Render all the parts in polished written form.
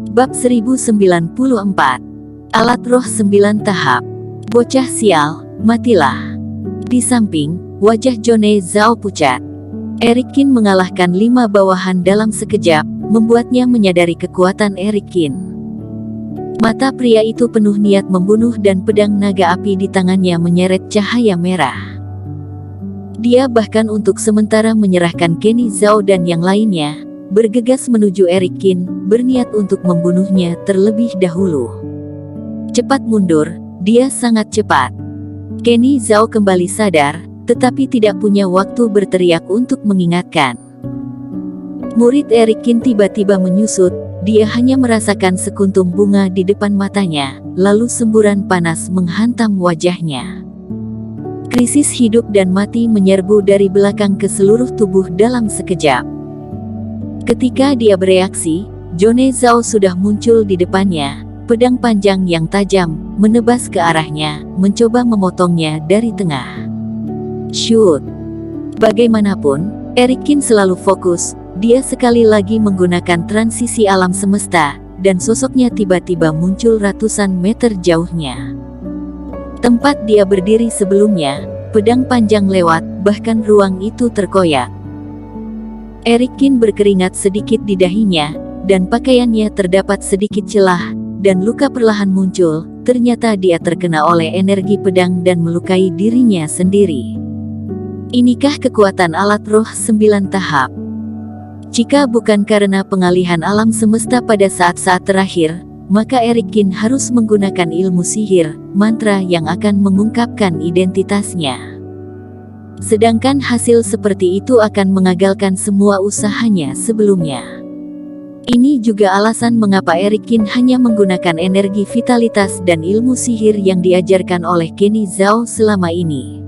Bab 1094. Alat Roh 9 Tahap. Bocah sial, matilah. Di samping, wajah Jone Zhao pucat. Eric Qin mengalahkan 5 bawahan dalam sekejap, membuatnya menyadari kekuatan Eric Qin. Mata pria itu penuh niat membunuh dan pedang naga api di tangannya menyeret cahaya merah. Dia bahkan untuk sementara menyerahkan Kenny Zhao dan yang lainnya, bergegas menuju Eric Qin, berniat untuk membunuhnya terlebih dahulu. Cepat mundur, dia sangat cepat. Kenny Zhao kembali sadar, tetapi tidak punya waktu berteriak untuk mengingatkan. Murid Eric Qin tiba-tiba menyusut, dia hanya merasakan sekuntum bunga di depan matanya, lalu semburan panas menghantam wajahnya. Krisis hidup dan mati menyerbu dari belakang ke seluruh tubuh dalam sekejap. Ketika dia bereaksi, Jone Zhao sudah muncul di depannya, pedang panjang yang tajam, menebas ke arahnya, mencoba memotongnya dari tengah. Shoot! Bagaimanapun, Eric Qin selalu fokus, dia sekali lagi menggunakan transisi alam semesta, dan sosoknya tiba-tiba muncul ratusan meter jauhnya. Tempat dia berdiri sebelumnya, pedang panjang lewat, bahkan ruang itu terkoyak. Eric Qin berkeringat sedikit di dahinya, dan pakaiannya terdapat sedikit celah, dan luka perlahan muncul, ternyata dia terkena oleh energi pedang dan melukai dirinya sendiri. Inikah kekuatan alat roh 9 tahap? Jika bukan karena pengalihan alam semesta pada saat-saat terakhir, maka Eric Qin harus menggunakan ilmu sihir, mantra yang akan mengungkapkan identitasnya. Sedangkan hasil seperti itu akan mengagalkan semua usahanya sebelumnya. Ini juga alasan mengapa Eric Qin hanya menggunakan energi vitalitas dan ilmu sihir yang diajarkan oleh Kenny Zhao selama ini.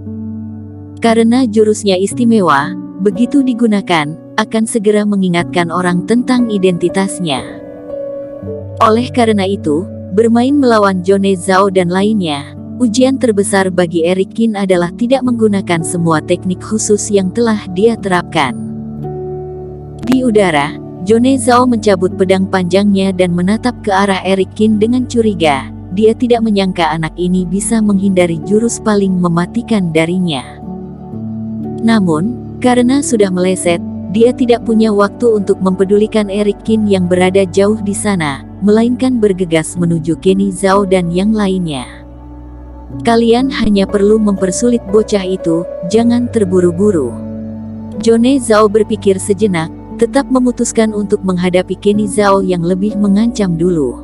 Karena jurusnya istimewa, begitu digunakan, akan segera mengingatkan orang tentang identitasnya. Oleh karena itu, bermain melawan Jone Zhao dan lainnya, ujian terbesar bagi Eric Qin adalah tidak menggunakan semua teknik khusus yang telah dia terapkan. Di udara, Jone Zhao mencabut pedang panjangnya dan menatap ke arah Eric Qin dengan curiga. Dia tidak menyangka anak ini bisa menghindari jurus paling mematikan darinya. Namun, karena sudah meleset, dia tidak punya waktu untuk mempedulikan Eric Qin yang berada jauh di sana, melainkan bergegas menuju Kenny Zhao dan yang lainnya. Kalian hanya perlu mempersulit bocah itu, jangan terburu-buru. Jone Zhao berpikir sejenak, tetap memutuskan untuk menghadapi Kenny Zhao yang lebih mengancam dulu.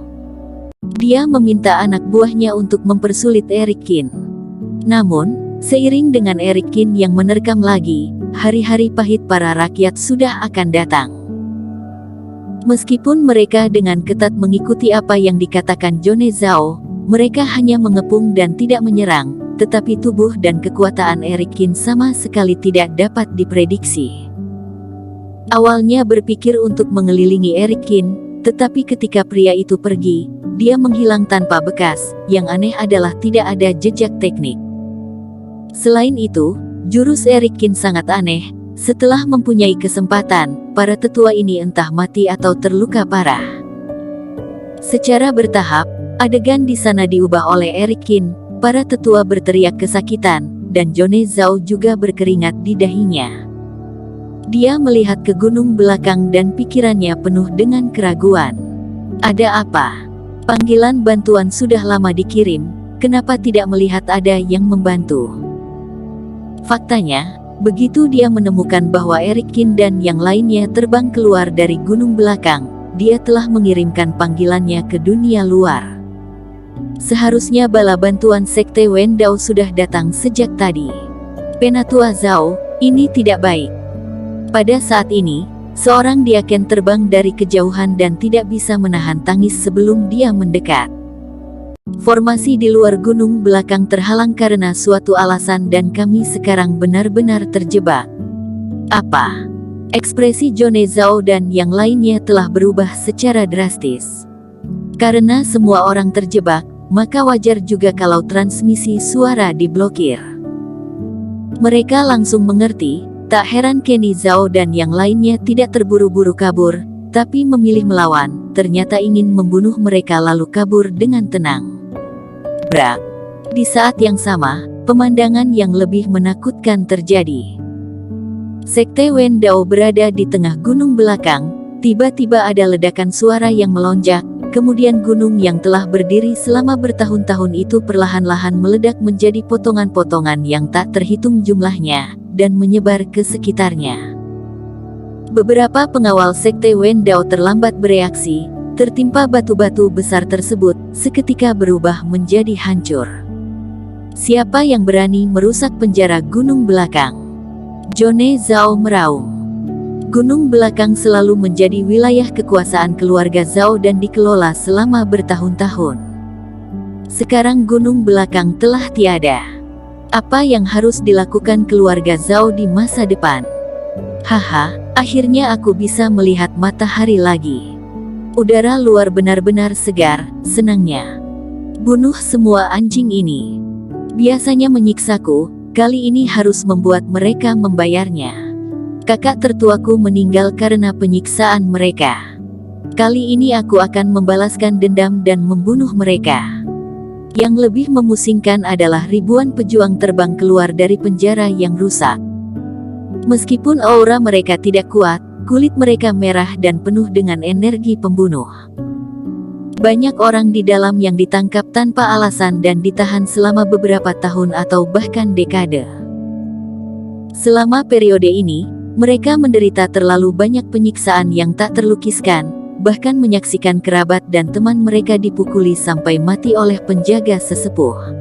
Dia meminta anak buahnya untuk mempersulit Eric Qin. Namun, seiring dengan Eric Qin yang menerkam lagi, hari-hari pahit para rakyat sudah akan datang. Meskipun mereka dengan ketat mengikuti apa yang dikatakan Jone Zhao, mereka hanya mengepung dan tidak menyerang, tetapi tubuh dan kekuatan Eric Qin sama sekali tidak dapat diprediksi. Awalnya berpikir untuk mengelilingi Eric Qin, tetapi ketika pria itu pergi, dia menghilang tanpa bekas. Yang aneh adalah tidak ada jejak teknik. Selain itu, jurus Eric Qin sangat aneh. Setelah mempunyai kesempatan, para tetua ini entah mati atau terluka parah. Secara bertahap, adegan di sana diubah oleh Eric Qin. Para tetua berteriak kesakitan, dan Jone Zhao juga berkeringat di dahinya. Dia melihat ke gunung belakang dan pikirannya penuh dengan keraguan. Ada apa? Panggilan bantuan sudah lama dikirim, kenapa tidak melihat ada yang membantu? Faktanya, begitu dia menemukan bahwa Eric Qin dan yang lainnya terbang keluar dari gunung belakang, dia telah mengirimkan panggilannya ke dunia luar. Seharusnya bala bantuan Sekte Wendao sudah datang sejak tadi. Penatua Zhao, ini tidak baik. Pada saat ini, seorang diaken terbang dari kejauhan dan tidak bisa menahan tangis sebelum dia mendekat. Formasi di luar gunung belakang terhalang karena suatu alasan dan kami sekarang benar-benar terjebak. Apa? Ekspresi Jone Zhao dan yang lainnya telah berubah secara drastis. Karena semua orang terjebak, maka wajar juga kalau transmisi suara diblokir. Mereka langsung mengerti, tak heran Kenny Zhao dan yang lainnya tidak terburu-buru kabur, tapi memilih melawan, ternyata ingin membunuh mereka lalu kabur dengan tenang. Brak! Di saat yang sama, pemandangan yang lebih menakutkan terjadi. Sekte Wen Dao berada di tengah gunung belakang, tiba-tiba ada ledakan suara yang melonjak, kemudian gunung yang telah berdiri selama bertahun-tahun itu perlahan-lahan meledak menjadi potongan-potongan yang tak terhitung jumlahnya, dan menyebar ke sekitarnya. Beberapa pengawal Sekte Wen Dao terlambat bereaksi, tertimpa batu-batu besar tersebut, seketika berubah menjadi hancur. Siapa yang berani merusak penjara gunung belakang? Jone Zhao meraung. Gunung belakang selalu menjadi wilayah kekuasaan keluarga Zhao dan dikelola selama bertahun-tahun. Sekarang gunung belakang telah tiada. Apa yang harus dilakukan keluarga Zhao di masa depan? Haha, akhirnya aku bisa melihat matahari lagi. Udara luar benar-benar segar, senangnya. Bunuh semua anjing ini. Biasanya menyiksaku, kali ini harus membuat mereka membayarnya. Kakak tertuaku meninggal karena penyiksaan mereka. Kali ini aku akan membalaskan dendam dan membunuh mereka. Yang lebih memusingkan adalah ribuan pejuang terbang keluar dari penjara yang rusak. Meskipun aura mereka tidak kuat, kulit mereka merah dan penuh dengan energi pembunuh. Banyak orang di dalam yang ditangkap tanpa alasan dan ditahan selama beberapa tahun atau bahkan dekade. Selama periode ini, mereka menderita terlalu banyak penyiksaan yang tak terlukiskan, bahkan menyaksikan kerabat dan teman mereka dipukuli sampai mati oleh penjaga sesepuh.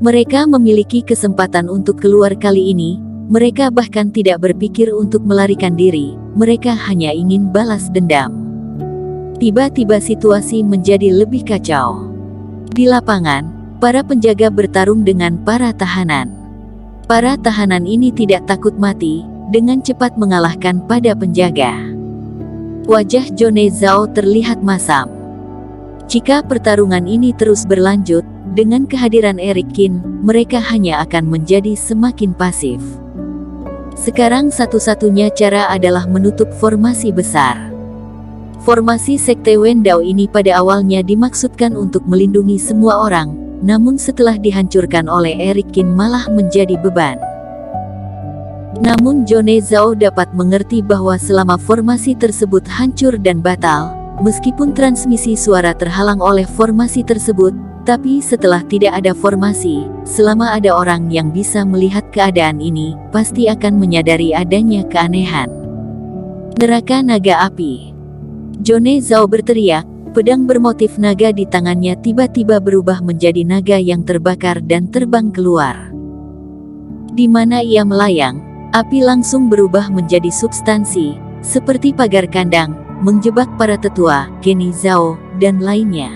Mereka memiliki kesempatan untuk keluar kali ini. Mereka bahkan tidak berpikir untuk melarikan diri, mereka hanya ingin balas dendam. Tiba-tiba situasi menjadi lebih kacau. Di lapangan, para penjaga bertarung dengan para tahanan. Para tahanan ini tidak takut mati, dengan cepat mengalahkan pada penjaga. Wajah Jone Zhao terlihat masam. Jika pertarungan ini terus berlanjut, dengan kehadiran Eric Qin, mereka hanya akan menjadi semakin pasif. Sekarang satu-satunya cara adalah menutup formasi besar. Formasi Sekte Wen Dao ini pada awalnya dimaksudkan untuk melindungi semua orang, namun setelah dihancurkan oleh Eric Qin malah menjadi beban. Namun Jone Zhao dapat mengerti bahwa selama formasi tersebut hancur dan batal, meskipun transmisi suara terhalang oleh formasi tersebut, tapi setelah tidak ada formasi, selama ada orang yang bisa melihat keadaan ini, pasti akan menyadari adanya keanehan. Neraka naga api. Jone Zhao berteriak, pedang bermotif naga di tangannya tiba-tiba berubah menjadi naga yang terbakar dan terbang keluar. Di mana ia melayang, api langsung berubah menjadi substansi, seperti pagar kandang, menjebak para tetua, Kenny Zhao, dan lainnya.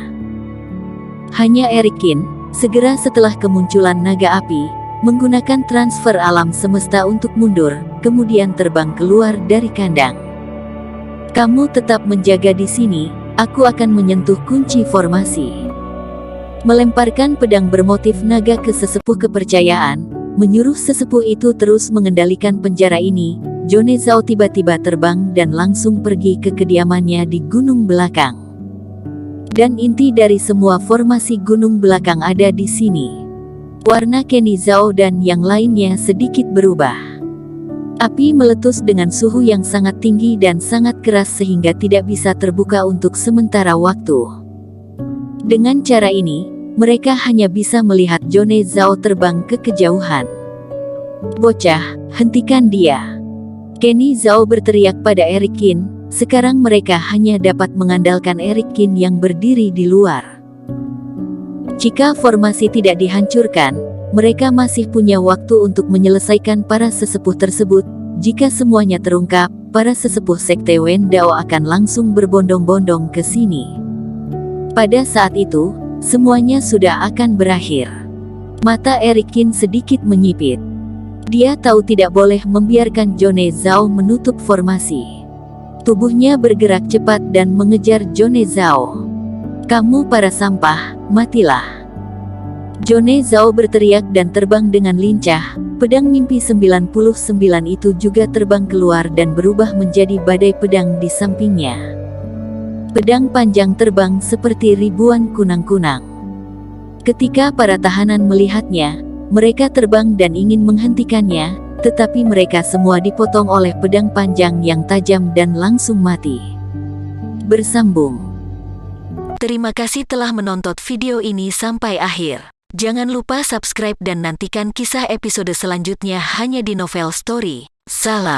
Hanya Eric Qin, segera setelah kemunculan naga api, menggunakan transfer alam semesta untuk mundur, kemudian terbang keluar dari kandang. Kamu tetap menjaga di sini, aku akan menyentuh kunci formasi. Melemparkan pedang bermotif naga ke sesepuh kepercayaan, menyuruh sesepuh itu terus mengendalikan penjara ini. Jone Zhao tiba-tiba terbang dan langsung pergi ke kediamannya di gunung belakang. Dan inti dari semua formasi gunung belakang ada di sini. Warna Kenny Zhao dan yang lainnya sedikit berubah. Api meletus dengan suhu yang sangat tinggi dan sangat keras sehingga tidak bisa terbuka untuk sementara waktu. Dengan cara ini, mereka hanya bisa melihat Jone Zhao terbang ke kejauhan. Bocah, hentikan dia. Kenny Zhao berteriak pada Eric Qin. Sekarang mereka hanya dapat mengandalkan Eric Qin yang berdiri di luar. Jika formasi tidak dihancurkan, mereka masih punya waktu untuk menyelesaikan para sesepuh tersebut. Jika semuanya terungkap, para sesepuh Sekte Wen Dao akan langsung berbondong-bondong ke sini. Pada saat itu, semuanya sudah akan berakhir. Mata Eric Qin sedikit menyipit. Dia tahu tidak boleh membiarkan Jone Zhao menutup formasi. Tubuhnya bergerak cepat dan mengejar Jone Zhao. Kamu para sampah, matilah. Jone Zhao berteriak dan terbang dengan lincah. Pedang mimpi 99 itu juga terbang keluar dan berubah menjadi badai pedang di sampingnya. Pedang panjang terbang seperti ribuan kunang-kunang. Ketika para tahanan melihatnya, mereka terbang dan ingin menghentikannya, tetapi mereka semua dipotong oleh pedang panjang yang tajam dan langsung mati. Bersambung. Terima kasih telah menonton video ini sampai akhir. Jangan lupa subscribe dan nantikan kisah episode selanjutnya hanya di Novel Story. Salam.